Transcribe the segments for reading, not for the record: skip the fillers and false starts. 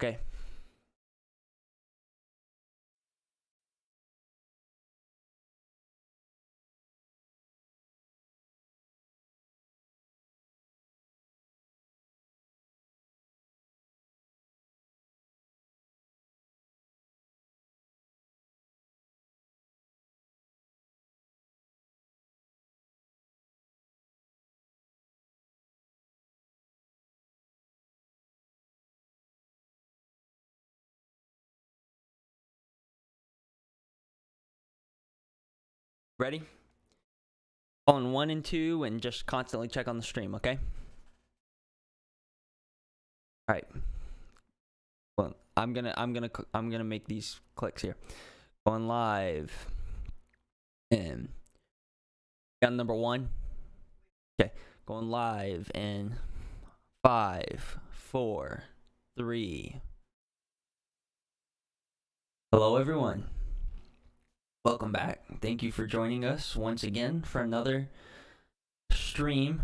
Okay. Ready? On 1 and 2 and just constantly check on the stream, okay? All right. Well, I'm gonna make these clicks here. Going live. And got number 1. Okay. Going live in 5, 4, 3. Hello everyone. Welcome back. Thank you for joining us once again for another stream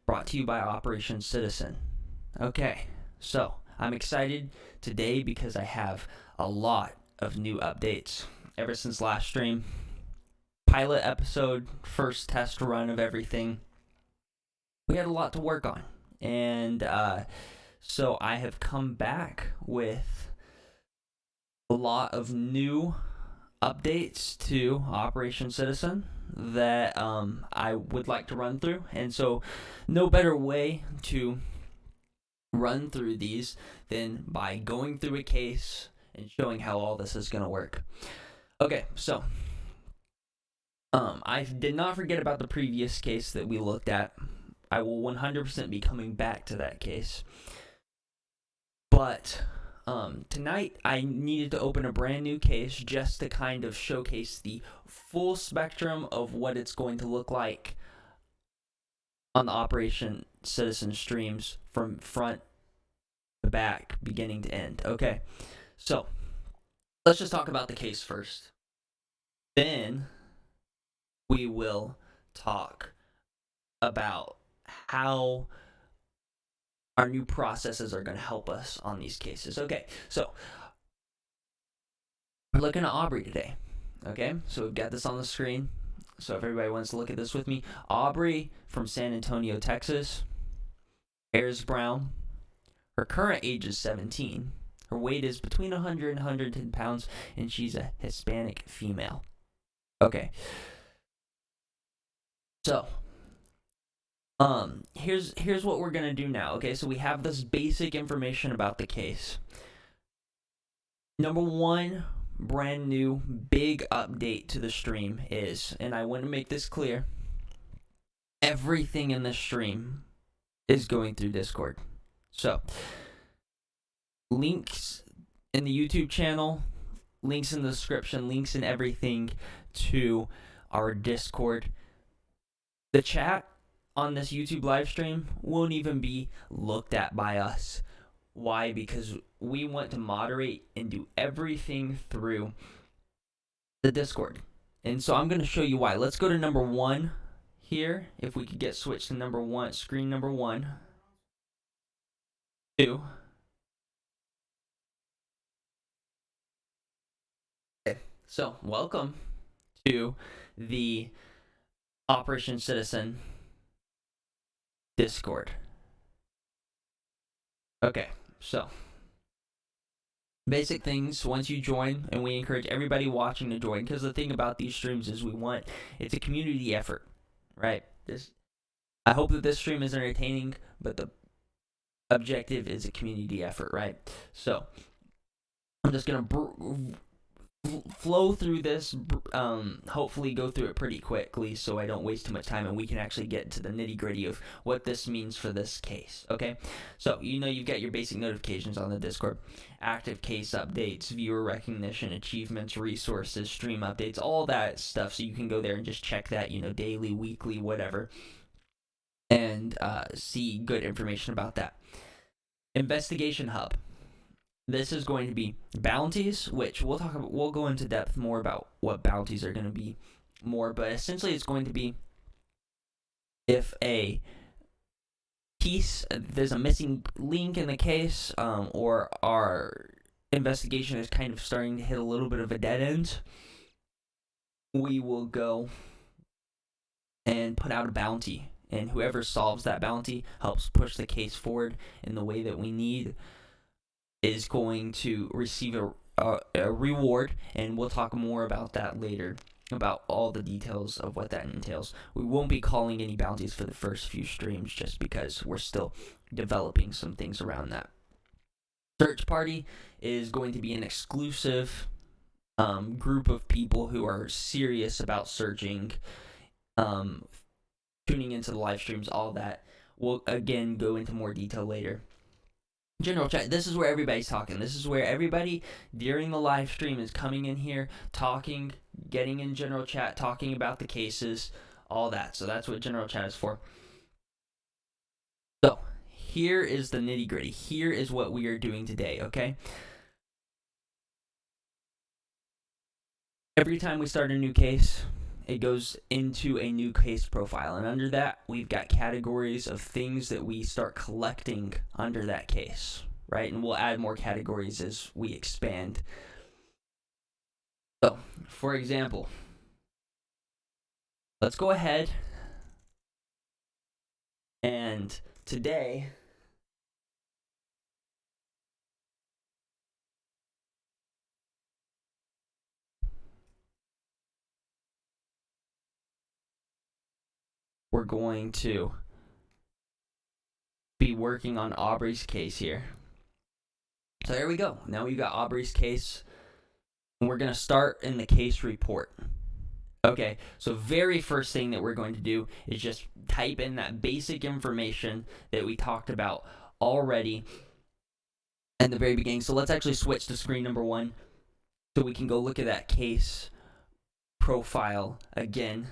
brought to you by Operation Citizen. Okay, so I'm excited today because I have a lot of new updates ever since last stream. Pilot episode, first test run of everything. We had a lot to work on, and so I have come back with a lot of new updates to Operation Citizen that I would like to run through. And so no better way to run through these than by going through a case and showing how all this is going to work. Okay, so I did not forget about the previous case that we looked at. I will 100% be coming back to that case. But tonight I needed to open a brand new case just to kind of showcase the full spectrum of what it's going to look like on the Operation Citizen streams from front to back, beginning to end. Okay, so let's just talk about the case first. Then we will talk about how our new processes are going to help us on these cases. Okay, so we're looking at Aubrey today. Okay, so we've got this on the screen. So if everybody wants to look at this with me, Aubrey from San Antonio, Texas, hair's brown. Her current age is 17. Her weight is between 100 and 110 pounds, and she's a Hispanic female. Okay. So here's what we're gonna do now. Okay, so we have this basic information about the case. Number 1, brand new big update to the stream is, and I want to make this clear, everything in the stream is going through Discord. So links in the YouTube channel, links in the description, links in everything to our Discord. The chat on this YouTube live stream won't even be looked at by us. Why? Because we want to moderate and do everything through the Discord. And so I'm going to show you why. Let's go to number 1 here. If we could get switched to number 1, screen number 1. 2. Okay. So welcome to the Operation Citizen Discord. Okay, so basic things once you join, and we encourage everybody watching to join, because the thing about these streams is it's a community effort, right? I hope that this stream is entertaining, but the objective is a community effort, right? So I'm just gonna flow through this, hopefully go through it pretty quickly so I don't waste too much time and we can actually get to the nitty-gritty of what this means for this case. Okay, so you've got your basic notifications on the Discord, active case updates, viewer recognition, achievements, resources, stream updates, all that stuff. So you can go there and just check that, daily, weekly, whatever, and see good information about that. Investigation Hub. This is going to be bounties, which we'll go into depth more about what bounties are going to be more, but essentially it's going to be if a piece, there's a missing link in the case, or our investigation is kind of starting to hit a little bit of a dead end, we will go and put out a bounty. And whoever solves that bounty, helps push the case forward in the way that we need, is going to receive a reward. And we'll talk more about that later, about all the details of what that entails. We won't be calling any bounties for the first few streams just because we're still developing some things around that. Search Party is going to be an exclusive group of people who are serious about searching, tuning into the live streams, all that. We'll again go into more detail later. General chat, this is where everybody's talking. This is where everybody during the live stream is coming in here, talking, getting in general chat, talking about the cases, all that. So that's what general chat is for. So here is the nitty gritty. Here is what we are doing today, okay? Every time we start a new case, it goes into a new case profile. And under that, we've got categories of things that we start collecting under that case, right? And we'll add more categories as we expand. So, for example, let's go ahead and today, we're going to be working on Aubrey's case here. So there we go. Now we've got Aubrey's case, and we're going to start in the case report. Okay, so very first thing that we're going to do is just type in that basic information that we talked about already in the very beginning. So let's actually switch to screen number 1 so we can go look at that case profile again.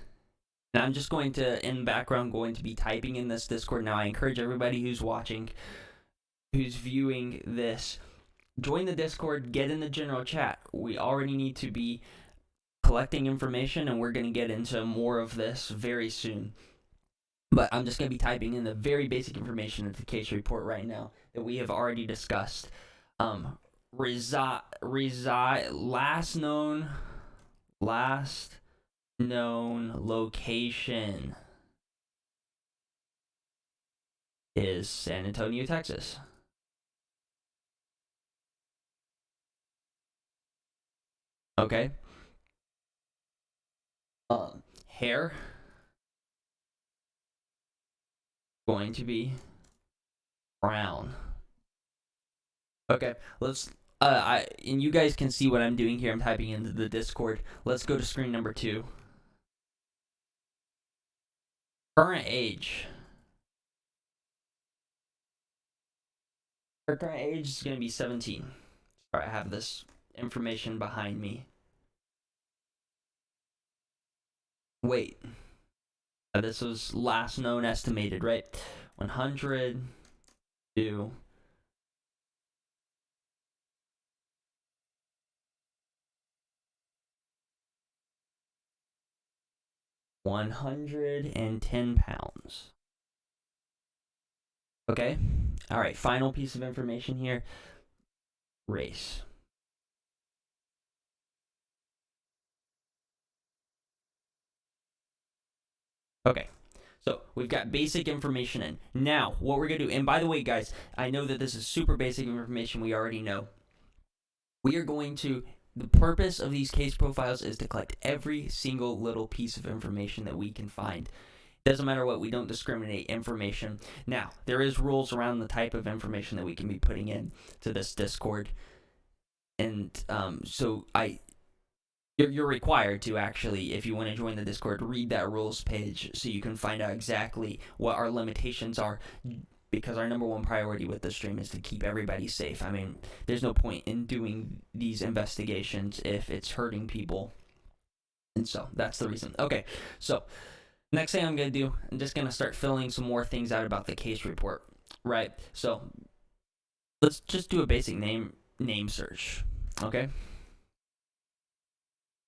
And I'm just going to, in the background, going to be typing in this Discord now. I encourage everybody who's watching, who's viewing this, join the Discord, get in the general chat. We already need to be collecting information, and we're going to get into more of this very soon. But I'm just going to be typing in the very basic information of the case report right now that we have already discussed. Last known location is San Antonio, Texas. Okay. Hair going to be brown. Okay, let's and you guys can see what I'm doing here. I'm typing into the Discord. Let's go to screen number 2. Current age. Her current age is going to be 17. Sorry, I have this information behind me. Wait. This was last known estimated, right? 100 to 110 pounds. Okay. All right. Final piece of information here. Race. Okay. So we've got basic information in. Now, what we're going to do, and by the way, guys, I know that this is super basic information we already know. We are going to, the purpose of these case profiles is to collect every single little piece of information that we can find. Doesn't matter what, we don't discriminate information. Now, there is rules around the type of information that we can be putting in to this Discord. And you're required to actually, if you want to join the Discord, read that rules page so you can find out exactly what our limitations are, because our number one priority with the stream is to keep everybody safe. I mean, there's no point in doing these investigations if it's hurting people. And so that's the reason. Okay, so next thing I'm going to do, I'm just going to start filling some more things out about the case report, right? So let's just do a basic name search, okay?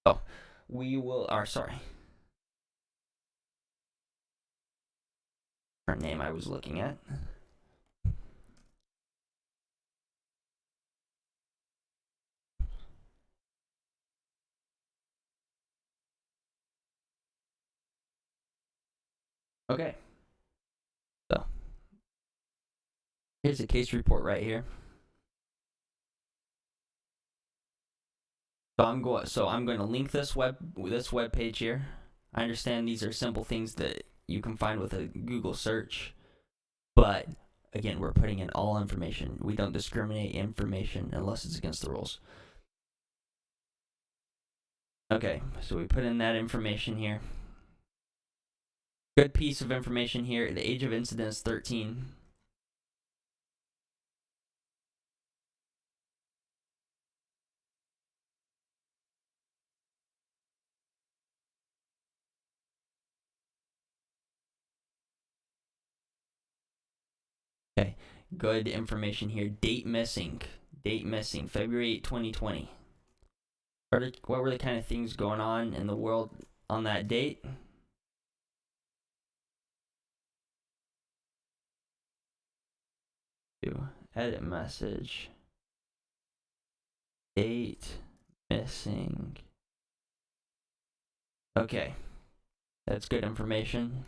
Oh, we will, sorry. different name I was looking at. Okay. So here's the case report right here. So I'm going to link this web page here. I understand these are simple things that you can find with a Google search, but again, we're putting in all information. We don't discriminate information unless it's against the rules. Okay, so we put in that information here. Good piece of information here. The age of incident is 13. Okay, good information here. Date missing, February 8, 2020. What were the kind of things going on in the world on that date? Edit message. Date missing. Okay, that's good information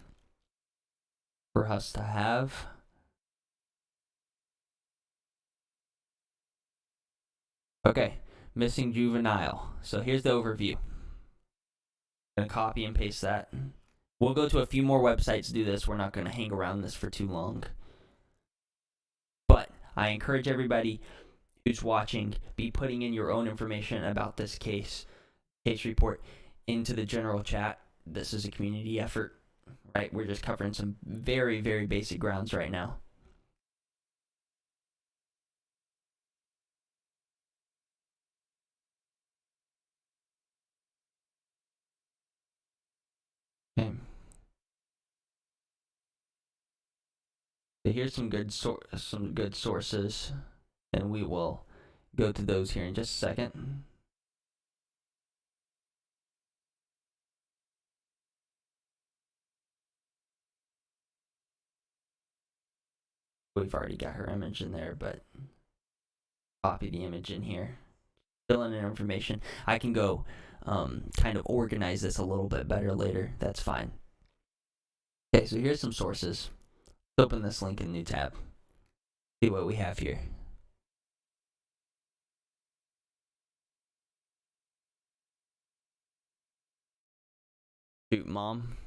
for us to have. Okay, missing juvenile. So here's the overview. I'm gonna copy and paste that. We'll go to a few more websites to do this. We're not gonna hang around this for too long. But I encourage everybody who's watching, be putting in your own information about this case report into the general chat. This is a community effort, right? We're just covering some very, very basic grounds right now. Okay. So here's some good sources, and we will go to those here in just a second. We've already got her image in there, but copy the image in here. Fill in information. I can go kind of organize this a little bit better later. That's fine. Okay, so here's some sources. Let's open this link in a new tab. See what we have here. Shoot, Mom.